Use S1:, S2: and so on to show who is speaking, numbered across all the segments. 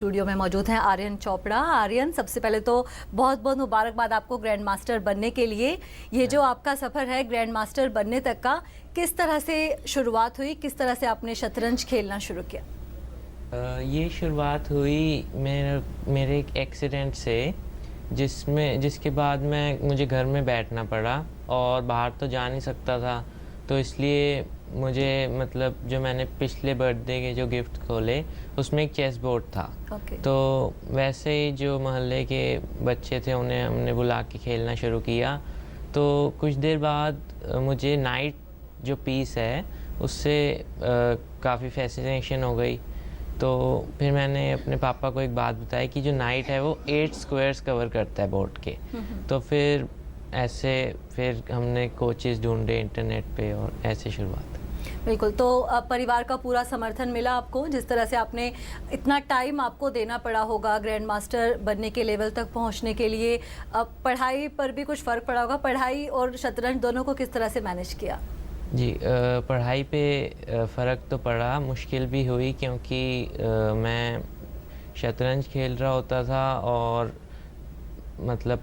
S1: Studio में मौजूद हैं आर्यन चोपड़ा। आर्यन, सबसे पहले तो बहुत बहुत मुबारकबाद आपको ग्रैंड मास्टर बनने के लिए। ये जो आपका सफ़र है ग्रैंड मास्टर बनने तक का, किस तरह से शुरुआत हुई, किस तरह से आपने शतरंज खेलना शुरू किया?
S2: ये शुरुआत हुई मेरे एक एक्सीडेंट से, जिसके बाद मुझे घर में बैठना पड़ा और बाहर तो जा नहीं सकता था। तो इसलिए मुझे जो मैंने पिछले बर्थडे के जो गिफ्ट खोले उसमें एक चेस बोर्ड था। तो वैसे ही जो मोहल्ले के बच्चे थे उन्हें हमने बुला के खेलना शुरू किया। तो कुछ देर बाद मुझे नाइट जो पीस है उससे काफ़ी फैसिनेशन हो गई। तो फिर मैंने अपने पापा को एक बात बताई कि जो नाइट है वो 8 स्क्वायर्स कवर करता है बोर्ड के। तो फिर हमने कोचेस ढूंढे इंटरनेट पे और ऐसे शुरुआत।
S1: बिल्कुल। तो परिवार का पूरा समर्थन मिला आपको? जिस तरह से आपने इतना टाइम आपको देना पड़ा होगा ग्रैंड मास्टर बनने के लेवल तक पहुंचने के लिए, पढ़ाई पर भी कुछ फ़र्क पड़ा होगा। पढ़ाई और शतरंज दोनों को किस तरह से मैनेज किया?
S2: जी, पढ़ाई पे फ़र्क तो पड़ा, मुश्किल भी हुई क्योंकि मैं शतरंज खेल रहा होता था और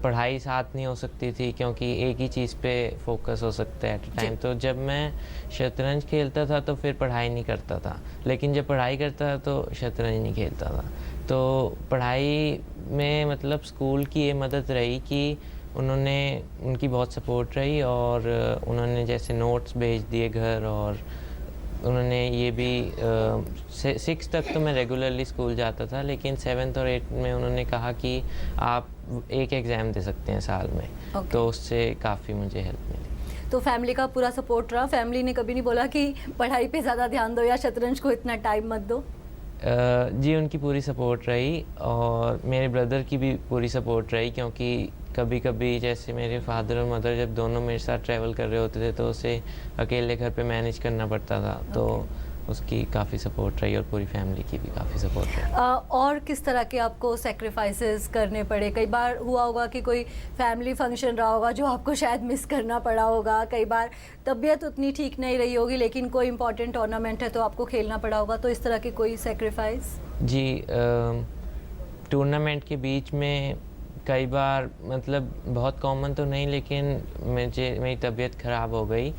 S2: पढ़ाई साथ नहीं हो सकती थी क्योंकि एक ही चीज़ पे फोकस हो सकता है एट अ टाइम। तो जब मैं शतरंज खेलता था तो फिर पढ़ाई नहीं करता था, लेकिन जब पढ़ाई करता था तो शतरंज नहीं खेलता था। तो पढ़ाई में स्कूल की ये मदद रही कि उनकी बहुत सपोर्ट रही और उन्होंने जैसे नोट्स भेज दिए घर, और उन्होंने ये भी 6 तक तो मैं रेगुलरली स्कूल जाता था, लेकिन 7th और 8th में उन्होंने कहा कि आप एक एग्ज़ाम दे सकते हैं साल में। तो उससे काफ़ी मुझे हेल्प मिली।
S1: तो फैमिली का पूरा सपोर्ट रहा? फैमिली ने कभी नहीं बोला कि पढ़ाई पे ज़्यादा ध्यान दो या शतरंज को इतना टाइम मत दो?
S2: जी, उनकी पूरी सपोर्ट रही और मेरे ब्रदर की भी पूरी सपोर्ट रही, क्योंकि कभी कभी जैसे मेरे फादर और मदर जब दोनों मेरे साथ ट्रैवल कर रहे होते थे तो उसे अकेले घर पे मैनेज करना पड़ता था। तो उसकी काफ़ी सपोर्ट रही और पूरी फैमिली की भी काफ़ी सपोर्ट रही।
S1: और किस तरह के आपको सेक्रीफाइसेस करने पड़े? कई बार हुआ होगा कि कोई फैमिली फंक्शन रहा होगा जो आपको शायद मिस करना पड़ा होगा, कई बार तबीयत उतनी ठीक नहीं रही होगी लेकिन कोई इंपॉर्टेंट टूर्नामेंट है तो आपको खेलना पड़ा होगा। तो इस तरह की कोई सेक्रीफाइस?
S2: जी, टूर्नामेंट के बीच में कई बार बहुत कॉमन तो नहीं, लेकिन मेरी तबीयत ख़राब हो गई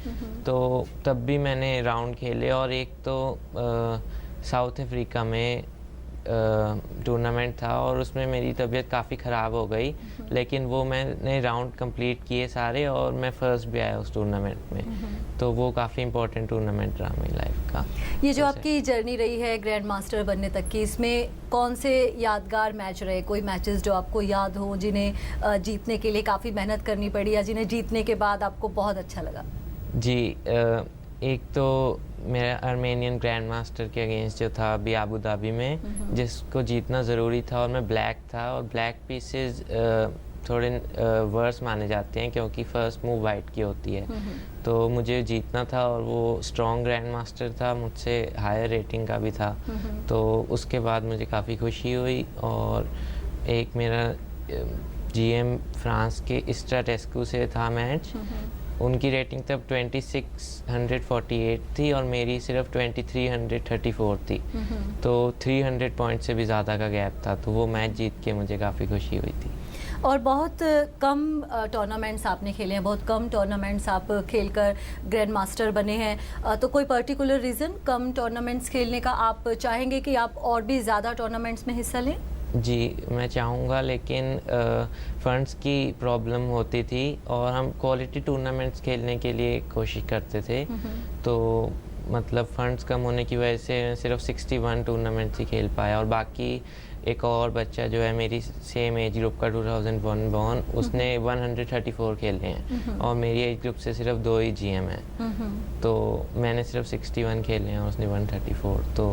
S2: तो तब भी मैंने राउंड खेले। और एक तो साउथ अफ्रीका में टूर्नामेंट था और उसमें मेरी तबीयत काफ़ी ख़राब हो गई, लेकिन वो मैंने राउंड कंप्लीट किए सारे और मैं फ़र्स्ट भी आया उस टूर्नामेंट में। तो वो काफ़ी इम्पोर्टेंट टूर्नामेंट रहा मेरी लाइफ का।
S1: ये जो आपकी जर्नी रही है ग्रैंड मास्टर बनने तक की, इसमें कौन से यादगार मैच रहे? कोई मैचेस जो आपको याद हो, जिन्हें जीतने के लिए काफ़ी मेहनत करनी पड़ी या जिन्हें जीतने के बाद आपको बहुत अच्छा लगा?
S2: जी, एक तो मेरा आर्मेनियन ग्रैंड मास्टर के अगेंस्ट जो था अभी अबू धाबी में, जिसको जीतना ज़रूरी था और मैं ब्लैक था, और ब्लैक पीसेस थोड़े वर्स माने जाते हैं क्योंकि फ़र्स्ट मूव वाइट की होती है। तो मुझे जीतना था और वो स्ट्रॉन्ग ग्रैंड मास्टर था, मुझसे हायर रेटिंग का भी था। तो उसके बाद मुझे काफ़ी खुशी हुई। और एक मेरा जीएम फ्रांस के स्ट्राटेस्कू से था मैच, उनकी रेटिंग तब 2648 थी और मेरी सिर्फ 2334 थी। तो 300 पॉइंट से भी ज़्यादा का गैप था। तो वो मैच जीत के मुझे काफ़ी खुशी हुई थी।
S1: और बहुत कम टूर्नामेंट्स आपने खेले हैं, बहुत कम टूर्नामेंट्स आप खेलकर ग्रैंड मास्टर बने हैं। तो कोई पर्टिकुलर रीज़न कम टूर्नामेंट्स खेलने का? आप चाहेंगे कि आप और भी ज़्यादा टूर्नामेंट्स में हिस्सा लें?
S2: जी, मैं चाहूँगा, लेकिन फ़ंड्स की प्रॉब्लम होती थी और हम क्वालिटी टूर्नामेंट्स खेलने के लिए कोशिश करते थे। तो फ़ंड्स कम होने की वजह से मैं सिर्फ 61 टूर्नामेंट्स ही खेल पाया, और बाकी एक और बच्चा जो है मेरी सेम एज ग्रुप का 2001 बॉर्न, उसने 134 खेले हैं और मेरी एज ग्रुप से सिर्फ 2 ही जीएम हैं। तो मैंने सिर्फ 61 खेले हैं और उसने 134। तो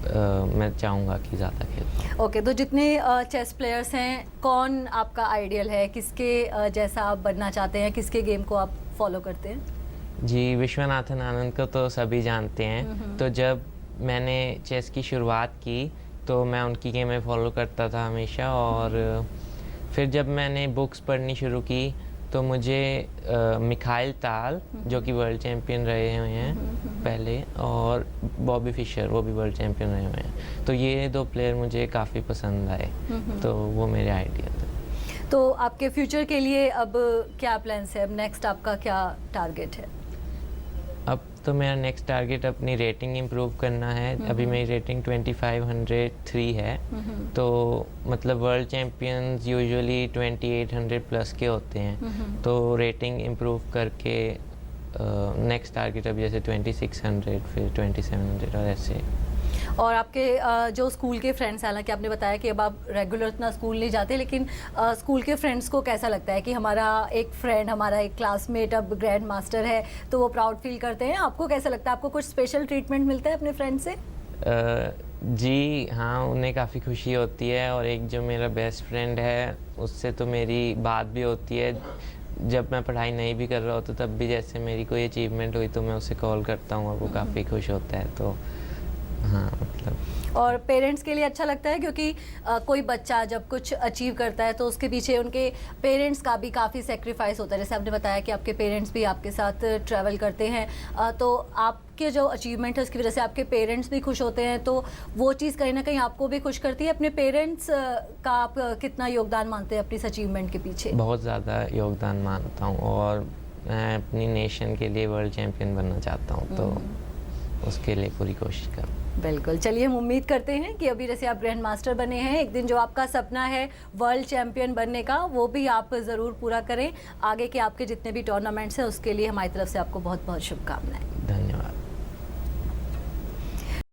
S2: मैं चाहूँगा कि ज़्यादा खेल।
S1: ओके, तो जितने चेस प्लेयर्स हैं, कौन आपका आइडियल है? किसके जैसा आप बनना चाहते हैं? किसके गेम को आप फॉलो करते हैं?
S2: जी, विश्वनाथन आनंद को तो सभी जानते हैं। तो जब मैंने चेस की शुरुआत की तो मैं उनकी गेमें फॉलो करता था हमेशा। और फिर जब मैंने बुक्स पढ़नी शुरू की तो मुझे मिखाइल ताल जो कि वर्ल्ड चैम्पियन रहे हुए हैं पहले, और बॉबी फिशर वो भी वर्ल्ड चैम्पियन रहे हुए हैं, तो ये 2 प्लेयर मुझे काफ़ी पसंद आए, तो वो मेरे आइडिया थे।
S1: तो आपके फ्यूचर के लिए अब क्या प्लान्स है, अब नेक्स्ट आपका क्या टारगेट है?
S2: अब तो मेरा नेक्स्ट टारगेट अपनी रेटिंग इम्प्रूव करना है। अभी मेरी रेटिंग 2503 है, तो मतलब वर्ल्ड चैम्पियंस यूजुअली 2800 प्लस के होते हैं, तो रेटिंग इम्प्रूव करके नेक्स्ट टारगेट अभी जैसे 2600 फिर 2700 और ऐसे।
S1: और आपके जो स्कूल के फ्रेंड्स, हालांकि आपने बताया कि अब आप रेगुलर इतना स्कूल नहीं जाते, लेकिन स्कूल के फ्रेंड्स को कैसा लगता है कि हमारा एक फ्रेंड, हमारा एक क्लासमेट अब ग्रैंड मास्टर है, तो वो प्राउड फील करते हैं? आपको कैसा लगता है, आपको कुछ स्पेशल ट्रीटमेंट मिलता है अपने फ्रेंड से?
S2: जी हाँ, उन्हें काफ़ी खुशी होती है, और एक जो मेरा बेस्ट फ्रेंड है उससे तो मेरी बात भी होती है। जब मैं पढ़ाई नहीं भी कर रहा होता तब भी जैसे मेरी कोई अचीवमेंट हुई तो मैं उसे कॉल करता हूँ और वो काफ़ी खुश होता है, तो हाँ मतलब।
S1: और पेरेंट्स के लिए अच्छा लगता है, क्योंकि कोई बच्चा जब कुछ अचीव करता है तो उसके पीछे उनके पेरेंट्स का भी काफ़ी सेक्रीफाइस होता है। जैसे आपने बताया कि आपके पेरेंट्स भी आपके साथ ट्रैवल करते हैं, तो आपके जो अचीवमेंट है उसकी वजह से आपके पेरेंट्स भी खुश होते हैं, तो वो चीज़ कहीं ना कहीं आपको भी खुश करती है। अपने पेरेंट्स का आप कितना योगदान मानते हैं अपनी इस अचीवमेंट के पीछे?
S2: बहुत ज़्यादा योगदान मानता हूँ, और मैं अपनी नेशन के लिए वर्ल्ड चैम्पियन बनना चाहता हूँ, तो उसके लिए पूरी कोशिश करूँ।
S1: बिल्कुल, चलिए हम उम्मीद करते हैं कि अभी जैसे आप ग्रैंड मास्टर बने हैं, एक दिन जो आपका सपना है वर्ल्ड चैंपियन बनने का, वो भी आप ज़रूर पूरा करें। आगे के आपके जितने भी टूर्नामेंट्स हैं उसके लिए हमारी तरफ से आपको बहुत बहुत शुभकामनाएं।
S2: धन्यवाद।